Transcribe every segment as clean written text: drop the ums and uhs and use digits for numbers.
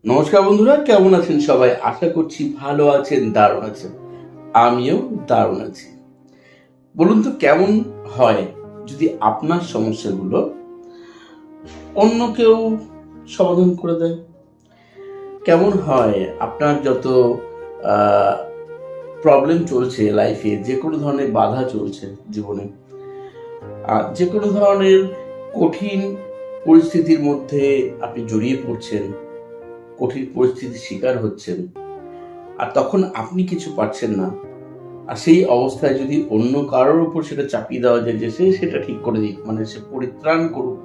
নমস্কার বন্ধুরা, কেমন আছেন সবাই? আশা করছি ভালো আছেন, দারুণ আছেন। আমিও দারুণ আছি। বলুন তো কেমন হয় যদি আপনার সমস্যাগুলো অন্য কেউ সমাধান করে দেয়? কেমন হয় আপনার যত প্রবলেম চলছে লাইফে, যে কোনো ধরনের বাধা চলছে জীবনে, যে কোনো ধরনের কঠিন পরিস্থিতির মধ্যে আপনি জড়িয়ে পড়ছেন, কঠিন পরিস্থিতির শিকার হচ্ছেন, আর তখন আপনি কিছু পারছেন না, আর সেই অবস্থায় যদি অন্য কারোর উপর সেটা চাপিয়ে দেওয়া যায় যে সে সেটা ঠিক করে দিক, মানে সে পরিত্রাণ করুক,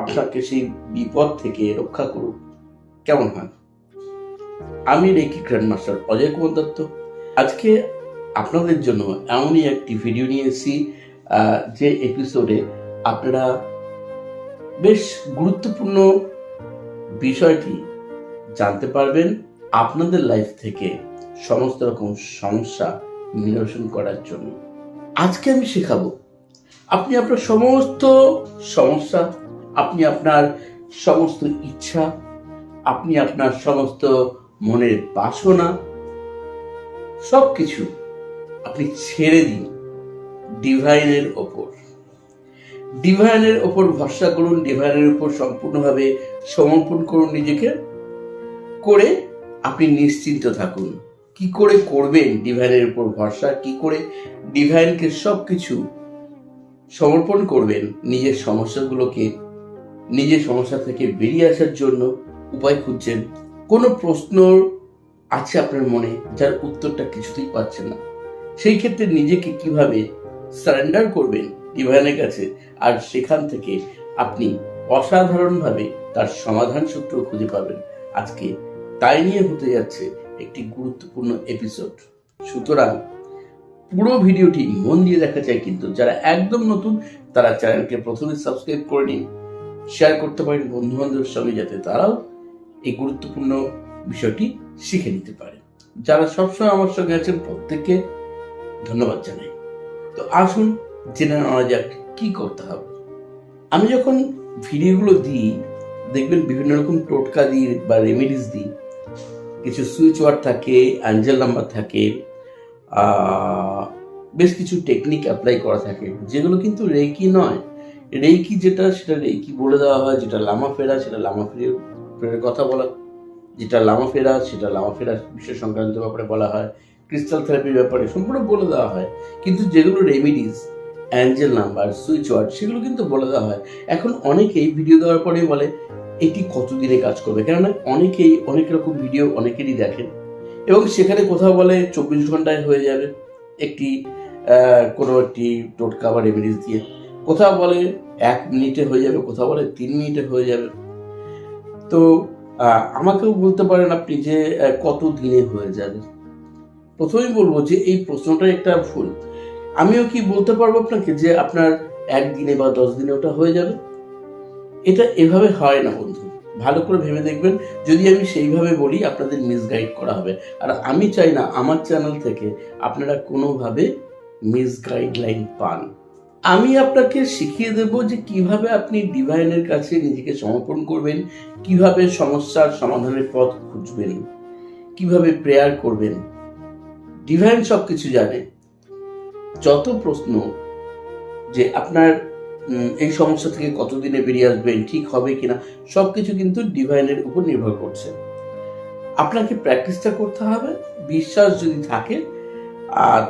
আপনাকে সেই বিপদ থেকে রক্ষা করুক, কেমন হয়? আমি রেকি গ্র্যান্ডমাস্টার অজয় কুমার দত্ত। আজকে আপনাদের জন্য এমনই একটি ভিডিও নিয়ে এসেছি, যে এপিসোডে আপনারা বেশ গুরুত্বপূর্ণ বিষয়টি জানতে পারবেন আপনাদের লাইফ থেকে সমস্ত রকম সমস্যা নিরসন করার জন্য। আজকে আমি শেখাবো আপনি আপনার সমস্ত সমস্যা, আপনি আপনার সমস্ত ইচ্ছা, আপনি আপনার সমস্ত মনের বাসনা, সবকিছু আপনি ছেড়ে দিন ডিভাইনের ওপর। ডিভাইনের ওপর ভরসা করুন, ডিভাইনের উপর সম্পূর্ণভাবে সমর্পণ করুন নিজেকে, করে আপনি নিশ্চিন্ত থাকুন। কি করে করবেন ডিভাইনের উপর ভরসা, কি করে ডিভাইনকে সবকিছু সমর্পণ করবেন নিজের সমস্যাগুলোকে, নিজের সমস্যা থেকে বেরিয়ে আসার জন্য উপায় খুঁজছেন? কোনো প্রশ্ন আছে আপনার মনে যার উত্তরটা কিছুতেই পাচ্ছেন না, সেই ক্ষেত্রে নিজেকে কিভাবে সারেন্ডার করবেন ডিভাইনের কাছে, আর সেখান থেকে আপনি অসাধারণভাবে তার সমাধান সূত্র খুঁজে পাবেন, আজকে তাই নিয়ে হতে যাচ্ছে একটি গুরুত্বপূর্ণ এপিসোড। সুতরাং পুরো ভিডিওটি মন দিয়ে দেখা চাই, কিন্তু যারা একদম নতুন তারা চ্যানেলকে প্রথমে সাবস্ক্রাইব করে নিন, শেয়ার করতে পারেন বন্ধু বান্ধবের সঙ্গে, যাতে তারাও এই গুরুত্বপূর্ণ বিষয়টি শিখে নিতে পারে। যারা সবসময় আমার সঙ্গে আছেন প্রত্যেককে ধন্যবাদ জানাই। তো আসুন জেনে নেওয়া যাক কি করতে হবে। আমি যখন ভিডিওগুলো দিই, দেখবেন বিভিন্ন রকম টোটকা দিই বা রেমেডিস দিই, কিছু সুইচ ওয়ার্ড থাকে, অ্যাঞ্জেল নাম্বার থাকে, বেশ কিছু টেকনিক অ্যাপ্লাই করা থাকে, যেগুলো কিন্তু রেকি নয়। রেকি যেটা, সেটা রেকি বলে দেওয়া হয়, যেটা লামা ফেরা সেটা লামা ফেরার কথা বলা, যেটা লামা ফেরা সেটা লামা ফেরা বিষয় সংক্রান্ত ব্যাপারে বলা হয়, ক্রিস্টাল থেরাপির ব্যাপারে সম্পূর্ণ বলে দেওয়া হয়। কিন্তু যেগুলো remedies, angel number, switch word, সেগুলো কিন্তু বলে দেওয়া হয়। এখন অনেকেই ভিডিও দেওয়ার পরে বলে এটি কতদিনে কাজ করবে, কেননা অনেকেই অনেক রকম ভিডিও অনেকেরই দেখেন, এবং সেখানে কোথাও বলে 24 ঘন্টায় হয়ে যাবে একটি কোনো একটি টোটকা বা রেমেডিস দিয়ে, কোথাও বলে 1 মিনিটে হয়ে যাবে, কোথাও বলে 3 মিনিটে হয়ে যাবে। তো আমাকেও বলতে পারেন আপনি যে কত দিনে হয়ে যাবে। প্রথমেই বলবো যে এই প্রশ্নটাই একটা ভুল। আমিও কি বলতে পারবো আপনাকে যে আপনার 1 দিনে বা 10 দিনে ওটা হয়ে যাবে? এটা এভাবে হয় না বন্ধু, ভালো করে ভেবে দেখবেন। যদি আমি সেইভাবে বলি আপনাদের মিসগাইড করা হবে, আর আমি চাই না আমার চ্যানেল থেকে আপনারা কোনোভাবে মিসগাইডলাইন পান। আমি আপনাকে শিখিয়ে দেব যে কিভাবে আপনি ডিভাইনের কাছে নিজেকে সমর্পণ করবেন, কিভাবে সমস্যার সমাধানের পথ খুঁজবেন, কিভাবে প্রেয়ার করবেন। ডিভাইন সবকিছু জানে। যত প্রশ্ন যে আপনার এই সমস্যা থেকে কতদিনে বেরিয়ে আসবেন, ঠিক হবে কিনা, সবকিছু কিন্তু ডিভাইনের উপর নির্ভর করছে। আপনাকে প্র্যাকটিসটা করতে হবে। বিশ্বাস যদি থাকে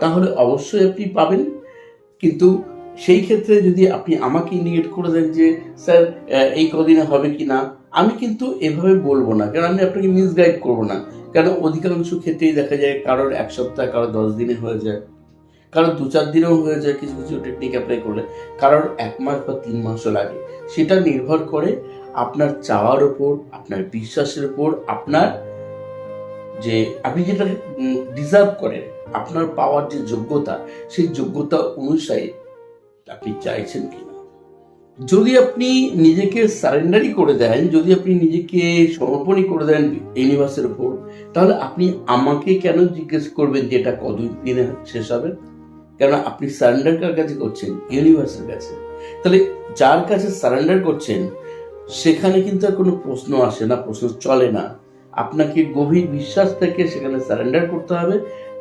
তাহলে অবশ্যই আপনি পাবেন। কিন্তু সেই ক্ষেত্রে যদি আপনি আমাকে ইন্ডিকেট করে দেন যে স্যার এই কদিনে হবে কি না, আমি কিন্তু এভাবে বলবো না, কারণ আমি আপনাকে মিসগাইড করবো না। কারণ অধিকাংশ ক্ষেত্রেই দেখা যায় কারোর 1 সপ্তাহ, কারোর 10 দিনে হয়ে যায়, কারোর 2-4 দিনেও হয়ে যায় কিছু কিছু টেকনিক অ্যাপ্লাই করলে, কারোর 1 মাস বা 3 মাসও লাগে। সেটা নির্ভর করে আপনার চাওয়ার উপর, আপনার বিশ্বাসের উপর, আপনার যে আপনি যেটা ডিজার্ভ করেন, আপনার পাওয়ার যে যোগ্যতা, সেই যোগ্যতা অনুসারে আপনি চাইছেন কিনা। যদি আপনি নিজেকে সারেন্ডারই করে দেন, যদি আপনি নিজেকে সমর্পণই করে দেন ইউনিভার্সের উপর, তাহলে আপনি আমাকে কেন জিজ্ঞেস করবেন যে এটা কতদিনে শেষ হবে? কেন আপনি সারেন্ডার কার কাছে করছেন? ইউনিভার্সের কাছে। তাহলে যার কাছে সারেন্ডার করছেন সেখানে কিন্তু আর কোনো প্রশ্ন আসে না, প্রশ্ন চলে না। আপনাকে গভীর বিশ্বাস থেকে সেখানে সারেন্ডার করতে হবে।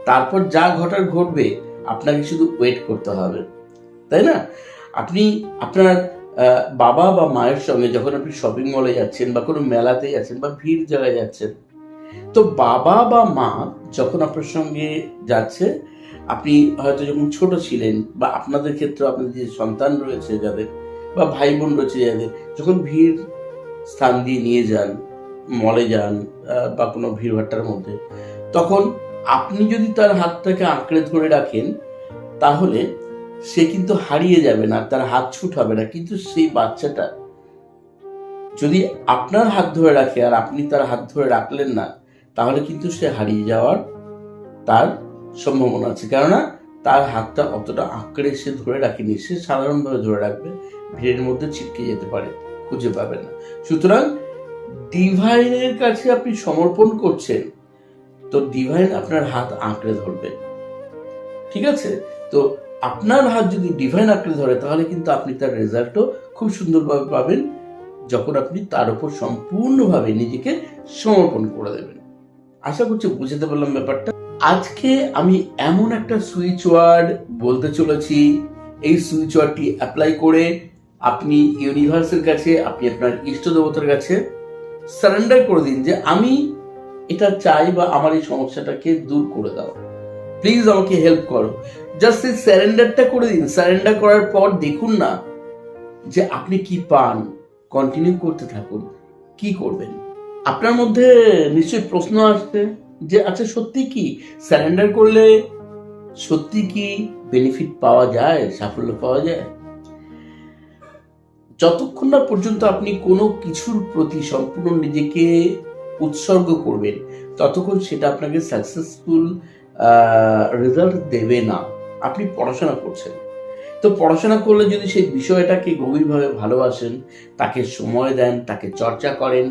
তারপর যা ঘটার ঘটবে, আপনাকে শুধু ওয়েট করতে হবে, তাই না? আপনি আপনার বাবা বা মায়ের সঙ্গে যখন আপনি শপিং মলে যাচ্ছেন বা কোনো মেলাতে যাচ্ছেন বা ভিড় জায়গায় যাচ্ছেন, তো বাবা বা মা যখন আপনার সঙ্গে যাচ্ছে, আপনি হয়তো যখন ছোট ছিলেন বা আপনাদের ক্ষেত্রে আপনাদের যে সন্তান রয়েছে যাদের বা ভাই বোন রয়েছে যাদের, যখন ভিড় স্থান দিয়ে নিয়ে যান, মলে যান বা কোনো ভিড়ভাট্টার মধ্যে, তখন আপনি যদি তার হাতটাকে আঁকড়ে ধরে রাখেন, তাহলে সে কিন্তু হারিয়ে যাবে না, তার হাত ছুট হবে না। কিন্তু সেই বাচ্চাটা যদি আপনার হাত ধরে রাখে আর আপনি তার হাত ধরে রাখলেন না, তাহলে কিন্তু সে হারিয়ে যাওয়ার তার সম্ভাবনা আছে। কেননা তার হাতটা অতটা আঁকড়ে সে ধরে রাখেনি, সে সাধারণভাবে ধরে রাখবে, ভিড়ের মধ্যে ছিটকে যেতে পারে, খুঁজে পাবে না। সুতরাং ডিভাইনের কাছে আপনি সমর্পণ করছেন, তো ডিভাইন আপনার হাত আঁকড়ে ধরবে, ঠিক আছে? তো আপনার হাত যদি ডিভাইন আঁকড়ে ধরে, তাহলে কিন্তু আপনি তার রেজাল্টও খুব সুন্দরভাবে পাবেন, যখন আপনি তার উপর সম্পূর্ণভাবে নিজেকে সমর্পণ করে দেবেন। আশা করছি বুঝতে পারলাম ব্যাপারটা। আজকে আমি এমন একটা সুইচ ওয়ার্ড বলতে চলেছি, এই সুইচ ওয়ার্ডটি অ্যাপ্লাই করে আপনি ইউনিভার্সের কাছে, আপনি আপনার ইষ্ট দেবতার কাছে সারেন্ডার করে দিন যে আমি এটা চাই বা আমার এই সমস্যাটাকে দূর করে দাও, প্লিজ আমাকে হেল্প করো। জাস্ট এই সারেন্ডারটা করে দিন। সারেন্ডার করার পর দেখুন না যে আপনি কি পান। কন্টিনিউ করতে থাকুন। কি করবেন? আপনার মধ্যে নিশ্চয়ই প্রশ্ন আসছে যে আচ্ছা সত্যি কি সারেন্ডার করলে সত্যি কি বেনিফিট পাওয়া যায়, সাফল্য পাওয়া যায়? যতক্ষণ না পর্যন্ত আপনি কোনো কিছুর প্রতি সম্পূর্ণ নিজেকে উৎসর্গ করবেন, ততক্ষণ সেটা আপনাকে সাকসেসফুল রেজাল্ট দেবে না। আপনি পড়াশোনা করছেন, তো পড়াশোনা করলে যদি সেই বিষয়টাকে গভীরভাবে ভালোবাসেন, তাকে সময় দেন, তাকে চর্চা করেন,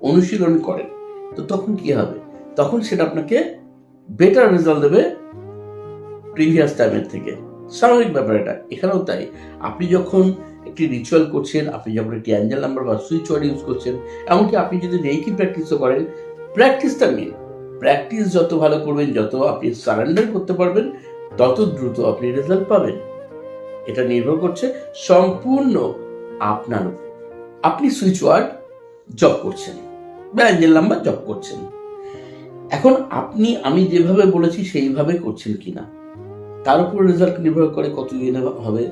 অনুশীলন করেন, তো তখন কি হবে? তখন সেটা আপনাকে বেটার রেজাল্ট দেবে প্রিভিয়াস টাইমের থেকে। স্বাভাবিক ব্যাপার এটা, এখানেও তাই। আপনি যখন একটি রিচুয়াল করছেন, আপনি যখন একটি অ্যাঞ্জেল নাম্বার বা সুইচ ওয়ার্ড ইউজ করছেন, এমনকি আপনি যদি রেকি প্র্যাকটিসও করেন, প্র্যাকটিসটা মেন। প্র্যাকটিস যত ভালো করবেন, যত আপনি সারেন্ডার করতে পারবেন, তত দ্রুত আপনি রেজাল্ট পাবেন। এটা নির্ভর করছে সম্পূর্ণ আপনার উপর। আপনি সুইচ ওয়ার্ড জব করছেন বা অ্যাঞ্জেল নাম্বার জব করছেন, এখন আপনি আমি যেভাবে বলেছি সেইভাবে করছেন কিনা, তার উপর রেজাল্ট নির্ভর করে কতদিনে হবে।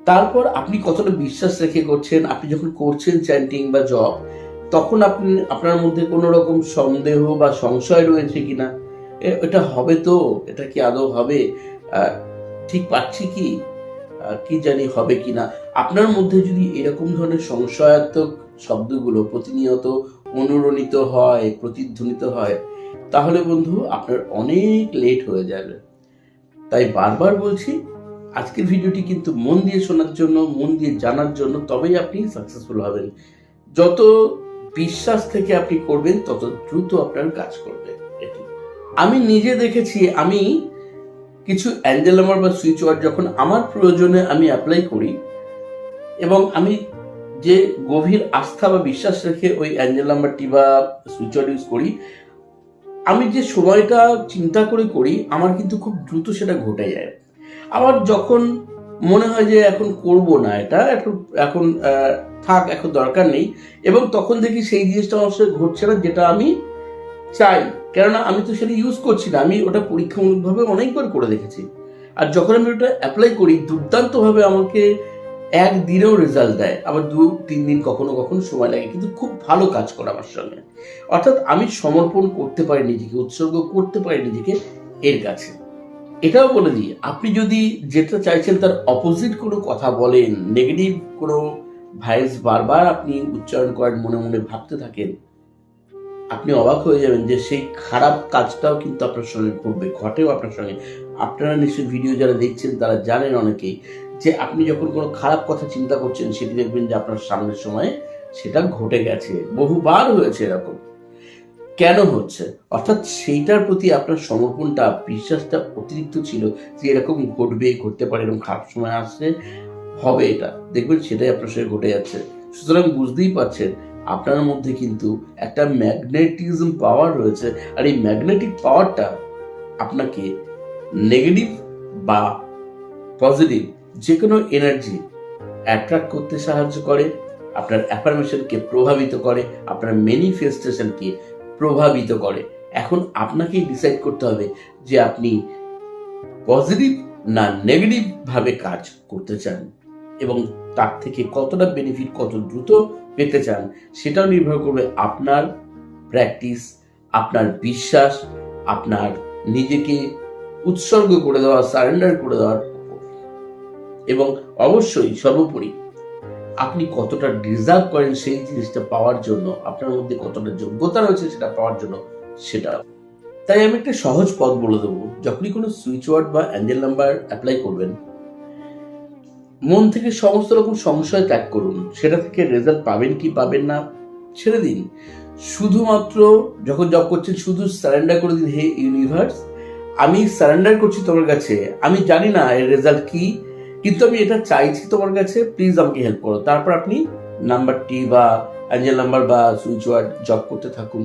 তারপর আপনি কতটা বিশ্বাস রেখে করছেন। আপনি যখন করছেন চ্যান্টিং বা জব, তখন আপনি আপনার মধ্যে কোনো রকম সন্দেহ বা সংশয় রয়েছে কিনা, এটা হবে তো, এটা কি আদৌ হবে, ঠিক পাচ্ছি কি, কি জানি হবে কিনা। আপনার মধ্যে যদি এরকম ধরনের সংশয়াত্মক শব্দগুলো প্রতিনিয়ত অনুরণিত হয়, প্রতিধ্বনিত হয়, তাহলে বন্ধু আপনার অনেক লেট হয়ে যাবে। তাই বারবার বলছি, আজকের ভিডিওটি কিন্তু মন দিয়ে শোনার জন্য, মন দিয়ে জানার জন্য, তবেই আপনি সাকসেসফুল হবেন। যত বিশ্বাস থেকে আপনি করবেন, তত দ্রুত আপনার কাজ করবে। এটি আমি নিজে দেখেছি। আমি কিছু অ্যাঞ্জেল নাম্বার বা সুইচ ওয়ার্ড যখন আমার প্রয়োজনে আমি অ্যাপ্লাই করি, এবং আমি যে গভীর আস্থা বা বিশ্বাস রেখে ওই অ্যাঞ্জেল নাম্বারটি বা সুইচ ওয়ার্ড ইউজ করি, আমি যে সময়টা চিন্তা করে করি, আমার কিন্তু খুব দ্রুত সেটা ঘটে যায়। আবার যখন মনে হয় যে এখন করব না, এটা এখন থাক, এখন দরকার নেই, এবং তখন দেখি সেই জিনিসটা আমার সাথে ঘটছে না যেটা আমি চাই। কেননা আমি তো সেটা ইউজ করছি না, আমি ওটা পরীক্ষামূলকভাবে অনেকবার করে দেখেছি। আর যখন আমি ওটা অ্যাপ্লাই করি, দুর্দান্তভাবে আমাকে একদিনেও রেজাল্ট দেয়, আবার 2-3 দিন কখনো কখনো সময় লাগে, কিন্তু খুব ভালো কাজ করে আমার সঙ্গে। অর্থাৎ আমি সমর্পণ করতে পারি নিজেকে, উৎসর্গ করতে পারি নিজেকে এর কাছে। এটাও বলে দিই, আপনি যদি যেটা চাইছেন তার অপোজিট কোনো কথা বলেন, নেগেটিভ কোনো ভাইস বারবার আপনি উচ্চারণ করেন, মনে মনে ভাবতে থাকেন, আপনি অবাক হয়ে যাবেন যে সেই খারাপ কাজটাও কিন্তু আপনার সঙ্গে ঘটবে, ঘটেও আপনার সঙ্গে। আপনারা নিশ্চয়ই ভিডিও যারা দেখছেন তারা জানেন অনেকেই, যে আপনি যখন কোনো খারাপ কথা চিন্তা করছেন, সেটি দেখবেন যে আপনার সামনের সময়ে সেটা ঘটে গেছে, বহুবার হয়েছে এরকম। কেন হচ্ছে? অর্থাৎ সেইটার প্রতি আপনার সমর্পণটা, বিশ্বাসটা অতিরিক্ত ছিল যে এরকম ঘটবে, ঘটতে পারে, এরকম খারাপ সময় আসছে, হবে, এটা দেখবেন সেটাই আপনার সঙ্গে ঘটে যাচ্ছে। সুতরাং বুঝতেই পারছেন আপনার মধ্যে কিন্তু একটা ম্যাগনেটিজম পাওয়ার রয়েছে, আর এই ম্যাগনেটিক পাওয়ারটা আপনাকে নেগেটিভ বা পজিটিভ যে কোনো এনার্জি অ্যাট্রাক্ট করতে সাহায্য করে, আপনার অ্যাফার্মেশনকে প্রভাবিত করে, আপনার ম্যানিফেস্টেশনকে প্রভাবিত করে। এখন আপনাকেই ডিসাইড করতে হবে যে আপনি পজিটিভ না নেগেটিভ ভাবে কাজ করতে চান, এবং তার থেকে কতটা বেনিফিট কত দ্রুত পেতে চান সেটাও নির্ভর করবে আপনার প্র্যাকটিস, আপনার বিশ্বাস, আপনার নিজেকে উৎসর্গ করে দেওয়া, সারেন্ডার করে দেওয়ার উপর, এবং অবশ্যই সর্বোপরি আপনি কতটা ডিজার্ভ করেন সেই জিনিসটা পাওয়ার জন্য, আপনার মধ্যে কতটা যোগ্যতা রয়েছে সেটা পাওয়ার জন্য সেটা। তাই আমি একটা সহজ পথ বলে দেবো, যখনই কোনো সুইচ ওয়ার্ড বা অ্যাঞ্জেল নাম্বার অ্যাপ্লাই করবেন, মন থেকে সমস্ত রকম সংশয় ত্যাগ করুন। সেটা থেকে রেজাল্ট পাবেন কি পাবেন না ছেড়ে দিন। শুধুমাত্র যখন জব করছেন শুধু সারেন্ডার করে দিন, হে ইউনিভার্স আমি সারেন্ডার করছি তোমার কাছে, আমি জানি না এর রেজাল্ট কি, কিন্তু আমি এটা চাইছি তোমার কাছে, প্লিজ আমাকে হেল্প করো। তারপর আপনি নাম্বারটি বা অ্যাঞ্জেল নাম্বার বা সুইচ ওয়ার্ড জব করতে থাকুন,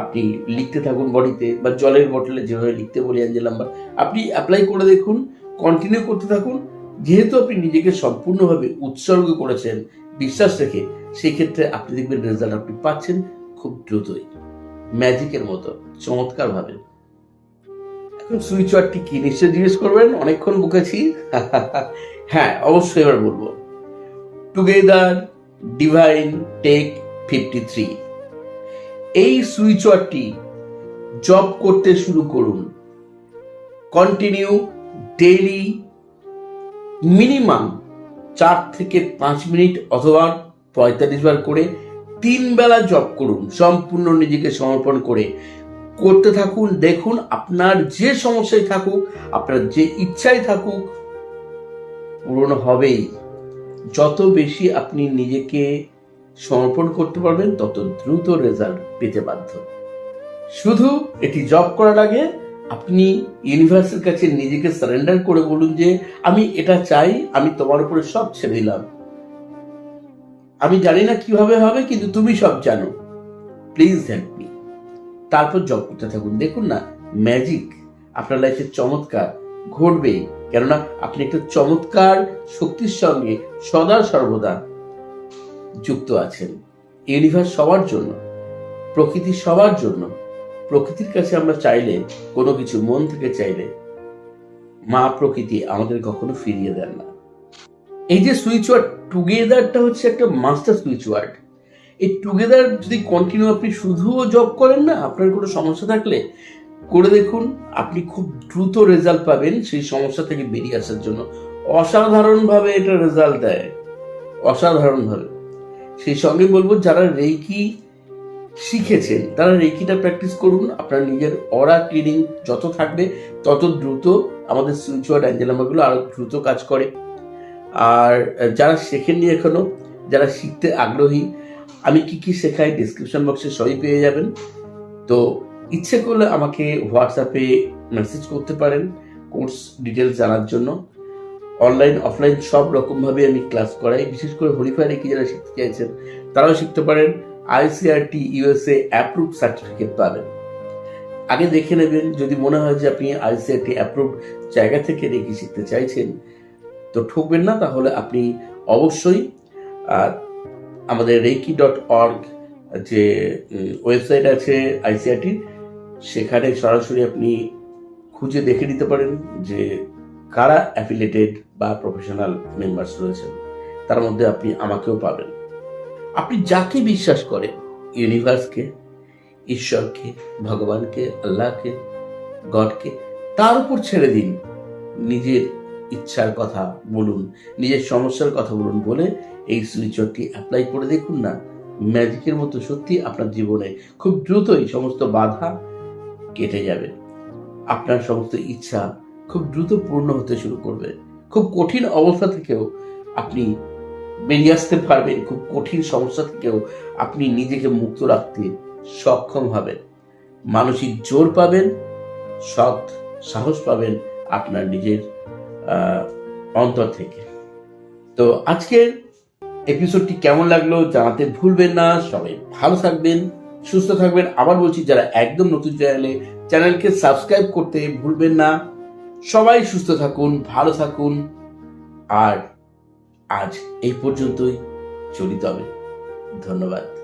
আপনি লিখতে থাকুন বডিতে বা জলের বোতলে যেভাবে লিখতে বলি অ্যাঞ্জেল নাম্বার, আপনি অ্যাপ্লাই করে দেখুন, কন্টিনিউ করতে থাকুন। যেহেতু আপনি নিজেকে সম্পূর্ণভাবে উৎসর্গ করেছেন বিশ্বাস রেখে, সেই ক্ষেত্রে আপনি দেখবেন রেজাল্ট আপনি পাচ্ছেন খুব দ্রুতই, ম্যাজিকের মতো, চমৎকার ভাবে। এখন সুইচ ওয়ার্ডটি কি নিশ্চয় জিজ্ঞেস করবেন, অনেকক্ষণ বকেছি। হ্যাঁ অবশ্যই এবার বলবো, টুগেদার ডিভাইন টেক 53। এই সুইচ ওয়ার্ডটি জব করতে শুরু করুন, কন্টিনিউ ডেইলি মিনিমাম 4 থেকে 5 মিনিট অথবা 45 বার করে 3 বেলা জব করুন, সম্পূর্ণ নিজেকে সমর্পণ করে করতে থাকুন। দেখুন আপনার যে সমস্যায় থাকুক, আপনার যে ইচ্ছাই থাকুক, পূরণ হবেই। যত বেশি আপনি নিজেকে সমর্পণ করতে পারবেন তত দ্রুত রেজাল্ট পেতে বাধ্য। শুধু এটি জব করার আগে আপনি ইউনিভার্সের কাছে নিজেকে সারেন্ডার করে বলুন যে আমি এটা চাই, আমি তোমার উপরে সব ছেড়ে দিলাম, আমি জানি না কিভাবে হবে কিন্তু তুমি সব জানো, প্লিজ হেল্প মি। তারপর জব করতে থাকুন, দেখুন না ম্যাজিক আপনার লাইফে চমৎকার ঘটবে, কেননা আপনি একটা চমৎকার শক্তির সঙ্গে সদা সর্বদা যুক্ত আছেন। ইউনিভার্স সবার জন্য, প্রকৃতি সবার জন্য। প্রকৃতির কাছে আমরা চাইলে কোনো কিছু মন থেকে চাইলে মা প্রকৃতি আমাদের কখনো ফিরিয়ে দেন না। এই যে সুইচ ওয়ার্ড টুগেদারটা হচ্ছে একটা মাস্টার সুইচ ওয়ার্ড। এই টুগেদার যদি কন্টিনিউ আপনি শুধুও জব করেন না, আপনার কোনো সমস্যা থাকলে করে দেখুন, আপনি খুব দ্রুত রেজাল্ট পাবেন সেই সমস্যা থেকে বেরিয়ে আসার জন্য। অসাধারণভাবে এটা রেজাল্ট দেয়, অসাধারণভাবে। সেই সঙ্গে বলবো যারা রেকি শিখেছেন তারা রেকিটা প্র্যাকটিস করুন, আপনার নিজের অরা ক্লিনিং যত থাকবে তত দ্রুত আমাদের সুইচ ওয়ার্ড অ্যাঞ্জেল নাম্বারগুলো আরো দ্রুত কাজ করে। আর যারা শেখেননি এখনো, যারা শিখতে আগ্রহী, আমি কি কি শেখাই ডিসক্রিপশন বক্সে সবই পেয়ে যাবেন। তো ইচ্ছে করলে আমাকে হোয়াটসঅ্যাপে মেসেজ করতে পারেন কোর্স ডিটেলস জানার জন্য। অনলাইন অফলাইন সব রকমভাবে আমি ক্লাস করাই, বিশেষ করে হরিফাই রেকি যারা শিখতে চাইছেন তারাও শিখতে পারেন। ICRT USA অ্যাপ্রুভ সার্টিফিকেট পাবেন। আগে দেখে নেবেন, যদি মনে হয় যে আপনি ICRT অ্যাপ্রুভ জায়গা থেকে রেকি শিখতে চাইছেন তো ঠকবেন না, তাহলে আপনি অবশ্যই আমাদের reiki.org যে ওয়েবসাইট আছে ICRT, সেখানে সরাসরি আপনি খুঁজে দেখে নিতে পারেন যে কারা অ্যাফিলিয়েটেড বা প্রফেশনাল মেম্বার্স রয়েছেন। তার মধ্যে আপনি আমাকেও পাবেন। আপনি যাকে বিশ্বাস করেন, ইউনিভার্সকে, ঈশ্বরকে, ভগবানকে, আল্লাহকে, গডকে, তার উপর ছেড়ে দিন। নিজের ইচ্ছার কথা বলুন, নিজের সমস্যার কথা বলুন, বলে এই সুইচটি অ্যাপ্লাই করে দেখুন না, ম্যাজিকের মতো সত্যি আপনার জীবনে খুব দ্রুতই সমস্ত বাধা কেটে যাবে। আপনার সমস্ত ইচ্ছা খুব দ্রুত পূর্ণ হতে শুরু করবে। খুব কঠিন অবস্থা থেকেও আপনি বেরিয়ে আসতে পারবেন, খুব কঠিন সমস্যা থেকেও আপনি নিজেকে মুক্ত রাখতে সক্ষম হবেন। মানসিক জোর পাবেন, সৎ সাহস পাবেন আপনার নিজের অন্তর থেকে। তো আজকের এপিসোডটি কেমন লাগলো জানাতে ভুলবেন না। সবাই ভালো থাকবেন, সুস্থ থাকবেন। আবার বলছি, যারা একদম নতুন চ্যানেলকে সাবস্ক্রাইব করতে ভুলবেন না। সবাই সুস্থ থাকুন, ভালো থাকুন। আর আজ এই পর্যন্তই, চলি তবে। ধন্যবাদ।